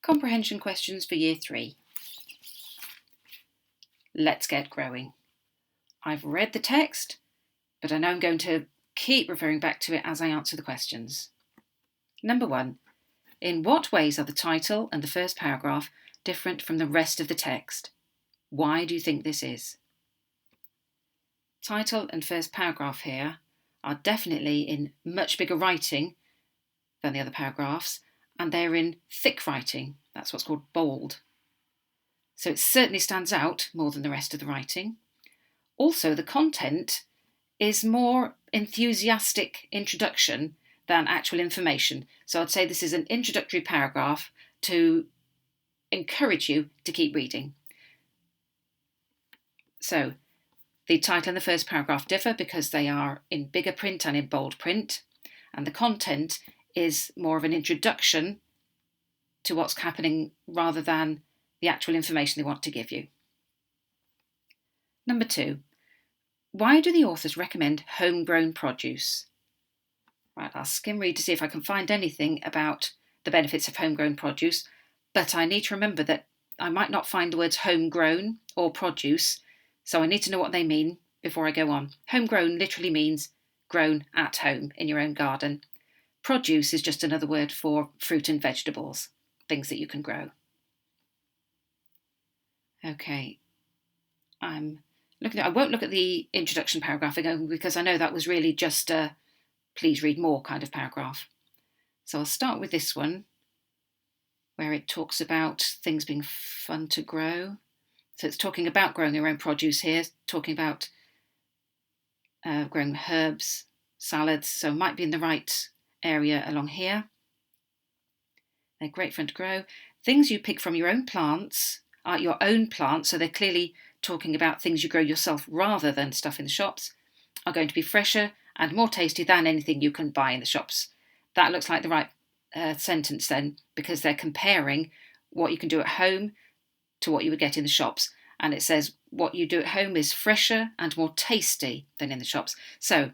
Comprehension questions for Year 3. Let's get growing. I've read the text, but I know I'm going to keep referring back to it as I answer the questions. Number 1. In what ways are the title and the first paragraph different from the rest of the text? Why do you think this is? Title and first paragraph here are definitely in much bigger writing than the other paragraphs, and they're in thick writing. That's what's called bold. So it certainly stands out more than the rest of the writing. Also, the content is more enthusiastic introduction than actual information. So I'd say this is an introductory paragraph to encourage you to keep reading. So the title and the first paragraph differ because they are in bigger print and in bold print, and the content is more of an introduction to what's happening rather than the actual information they want to give you. Number 2, why do the authors recommend homegrown produce? Right, I'll skim read to see if I can find anything about the benefits of homegrown produce, but I need to remember that I might not find the words homegrown or produce, so I need to know what they mean before I go on. Homegrown literally means grown at home in your own garden. Produce is just another word for fruit and vegetables, things that you can grow. Okay, I won't look at the introduction paragraph again because I know that was really just a please read more kind of paragraph. So I'll start with this one where it talks about things being fun to grow. So it's talking about growing your own produce here, talking about growing herbs, salads, so it might be in the right area along here. They're great fun to grow. Things you pick from your own plants are your own plants, so they're clearly talking about things you grow yourself rather than stuff in the shops, are going to be fresher and more tasty than anything you can buy in the shops. That looks like the right sentence then, because they're comparing what you can do at home to what you would get in the shops. And it says what you do at home is fresher and more tasty than in the shops. So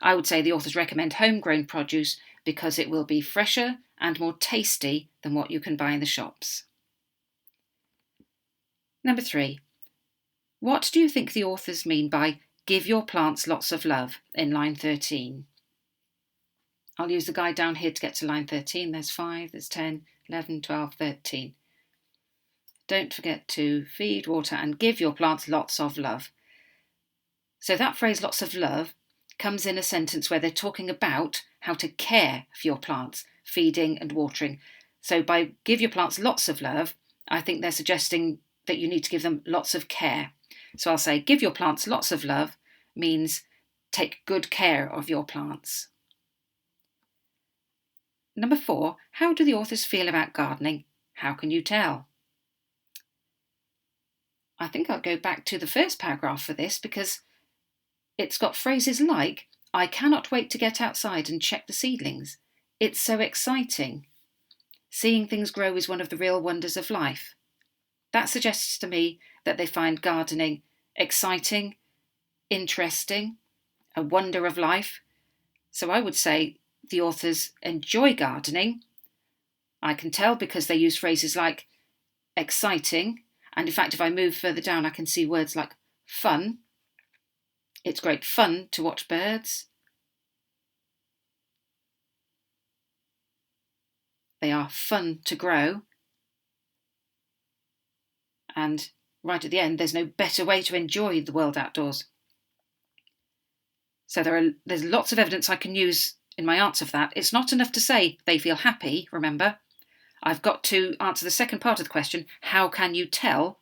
I would say the authors recommend homegrown produce because it will be fresher and more tasty than what you can buy in the shops. Number 3. What do you think the authors mean by give your plants lots of love in line 13? I'll use the guide down here to get to line 13. There's 5, there's 10, 11, 12, 13. Don't forget to feed, water and give your plants lots of love. So that phrase lots of love comes in a sentence where they're talking about how to care for your plants, feeding and watering. So by give your plants lots of love, I think they're suggesting that you need to give them lots of care. So I'll say give your plants lots of love means take good care of your plants. Number 4, how do the authors feel about gardening? How can you tell? I think I'll go back to the first paragraph for this because it's got phrases like, I cannot wait to get outside and check the seedlings. It's so exciting. Seeing things grow is one of the real wonders of life. That suggests to me that they find gardening exciting, interesting, a wonder of life. So I would say the authors enjoy gardening. I can tell because they use phrases like exciting, and in fact if I move further down I can see words like fun. It's great fun to watch birds. They are fun to grow. And right at the end, there's no better way to enjoy the world outdoors. So there's lots of evidence I can use in my answer for that. It's not enough to say they feel happy, remember. I've got to answer the second part of the question, how can you tell,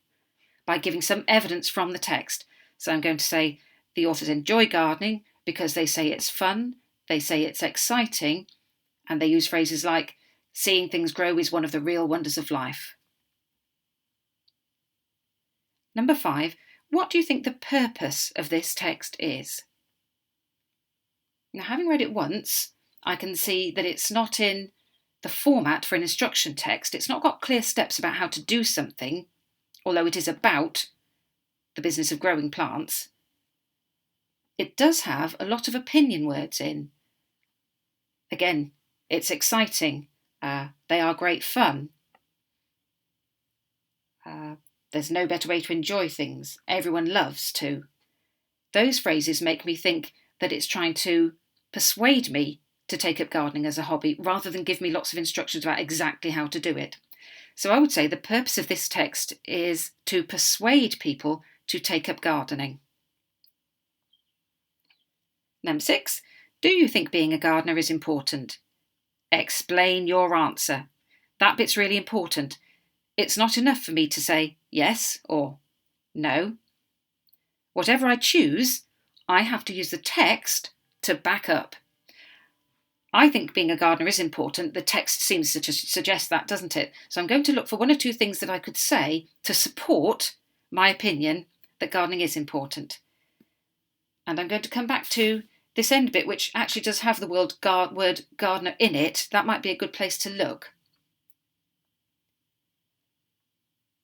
by giving some evidence from the text. So I'm going to say the authors enjoy gardening because they say it's fun, they say it's exciting, and they use phrases like seeing things grow is one of the real wonders of life. Number 5, what do you think the purpose of this text is? Now, having read it once, I can see that it's not in the format for an instruction text. It's not got clear steps about how to do something, although it is about the business of growing plants. It does have a lot of opinion words in. Again, it's exciting. They are great fun. There's no better way to enjoy things. Everyone loves to. Those phrases make me think that it's trying to persuade me to take up gardening as a hobby rather than give me lots of instructions about exactly how to do it. So I would say the purpose of this text is to persuade people to take up gardening. Number 6, do you think being a gardener is important? Explain your answer. That bit's really important. It's not enough for me to say yes or no. Whatever I choose, I have to use the text to back up. I think being a gardener is important. The text seems to suggest that, doesn't it? So I'm going to look for one or two things that I could say to support my opinion that gardening is important. And I'm going to come back to this end bit, which actually does have the word gardener in it. That might be a good place to look.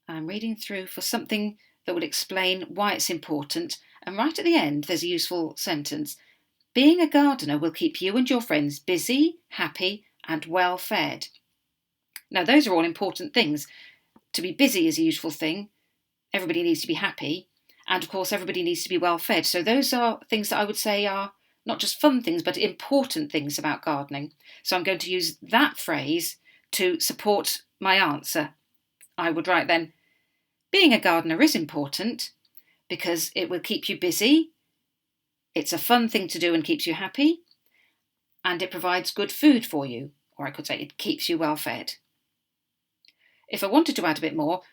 I'm reading through for something that would explain why it's important, and right at the end there's a useful sentence. Being a gardener will keep you and your friends busy, happy, and well fed. Now those are all important things. To be busy is a useful thing. Everybody needs to be happy, and of course everybody needs to be well fed. So those are things that I would say are not just fun things, but important things about gardening. So I'm going to use that phrase to support my answer. I would write then, being a gardener is important because it will keep you busy, it's a fun thing to do and keeps you happy, and it provides good food for you, or I could say it keeps you well fed. If I wanted to add a bit more,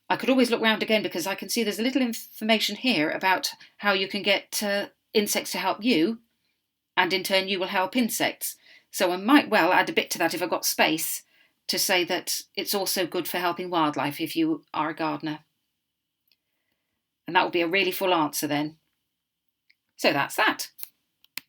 I could always look round again because I can see there's a little information here about how you can get insects to help you, and in turn you will help insects. So I might well add a bit to that if I've got space to say that it's also good for helping wildlife if you are a gardener. And that will be a really full answer then. So that's that.